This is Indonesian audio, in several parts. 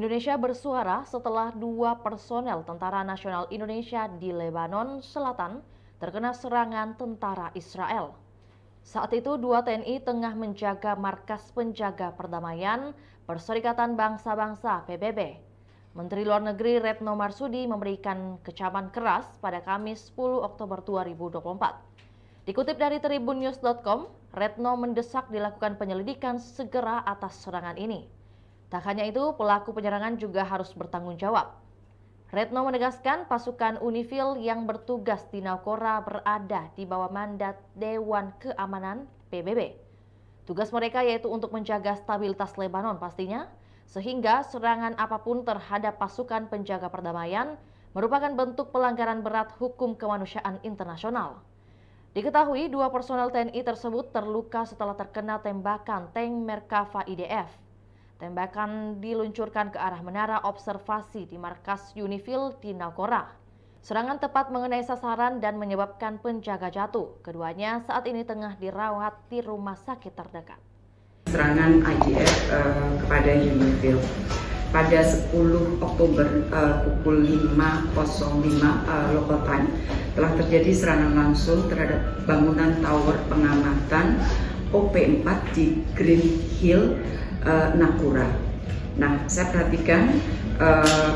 Indonesia bersuara setelah 2 personel Tentara Nasional Indonesia di Lebanon Selatan terkena serangan tentara Israel. Saat itu 2 TNI tengah menjaga markas penjaga perdamaian Perserikatan Bangsa-Bangsa PBB. Menteri Luar Negeri Retno Marsudi memberikan kecaman keras pada Kamis 10 Oktober 2024. Dikutip dari tribunnews.com, Retno mendesak dilakukan penyelidikan segera atas serangan ini. Tak hanya itu, pelaku penyerangan juga harus bertanggung jawab. Retno menegaskan pasukan UNIFIL yang bertugas di Naqoura berada di bawah mandat Dewan Keamanan PBB. Tugas mereka yaitu untuk menjaga stabilitas Lebanon pastinya, sehingga serangan apapun terhadap pasukan penjaga perdamaian merupakan bentuk pelanggaran berat hukum kemanusiaan internasional. Diketahui 2 personel TNI tersebut terluka setelah terkena tembakan tank Merkava IDF. Tembakan diluncurkan ke arah menara observasi di markas UNIFIL di Naqoura. Serangan tepat mengenai sasaran dan menyebabkan penjaga jatuh. Keduanya saat ini tengah dirawat di rumah sakit terdekat. Serangan IDF kepada UNIFIL pada 10 Oktober pukul 5.05 local time telah terjadi serangan langsung terhadap bangunan tower pengamatan OP4 di Green Hill, Naqoura. Nah, saya perhatikan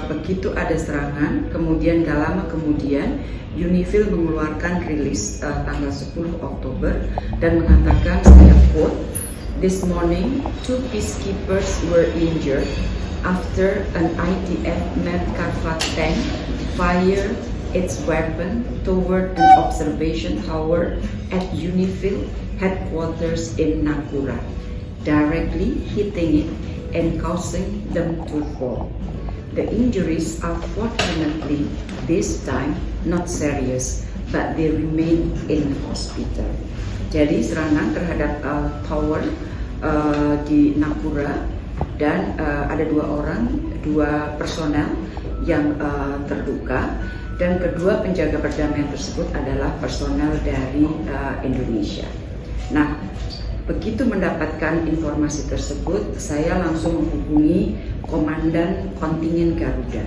begitu ada serangan, kemudian gak lama kemudian UNIFIL mengeluarkan rilis tanggal 10 Oktober dan mengatakan, saya quote, "This morning, 2 peacekeepers were injured after an IDF Merkava tank fired its weapon toward an observation tower at UNIFIL headquarters in Naqoura, directly hitting it and causing them to fall. The injuries are fortunately this time not serious, but they remain in hospital." Jadi serangan terhadap tower di Naqoura dan ada 2 personel yang terluka, dan kedua penjaga perdamaian tersebut adalah personel dari Indonesia. Nah, begitu mendapatkan informasi tersebut, saya langsung menghubungi Komandan Kontingen Garuda,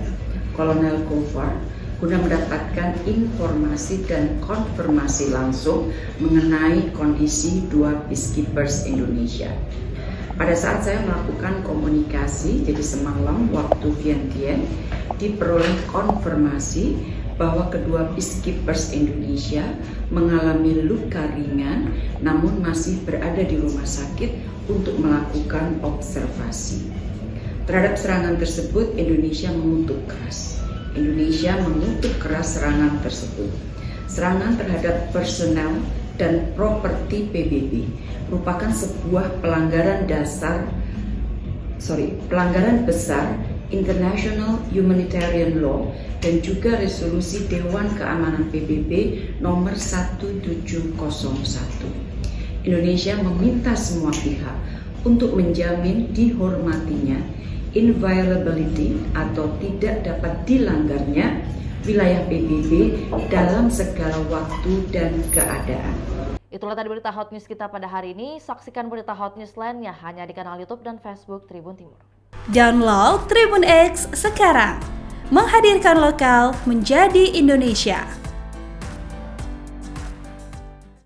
Kolonel Gofar, guna mendapatkan informasi dan konfirmasi langsung mengenai kondisi 2 peacekeepers Indonesia. Pada saat saya melakukan komunikasi, jadi semalam waktu Vientiane, diperoleh konfirmasi bahwa kedua peacekeepers Indonesia mengalami luka ringan namun masih berada di rumah sakit untuk melakukan observasi. Terhadap serangan tersebut, Indonesia mengutuk keras. Indonesia mengutuk keras serangan tersebut. Serangan terhadap personel dan properti PBB merupakan sebuah pelanggaran besar International Humanitarian Law dan juga resolusi Dewan Keamanan PBB nomor 1701. Indonesia meminta semua pihak untuk menjamin dihormatinya inviolability atau tidak dapat dilanggarnya wilayah PBB dalam segala waktu dan keadaan. Itulah tadi berita Hot News kita pada hari ini. Saksikan berita Hot News lainnya hanya di kanal YouTube dan Facebook Tribun Timur. Download Tribun X sekarang, menghadirkan lokal menjadi Indonesia.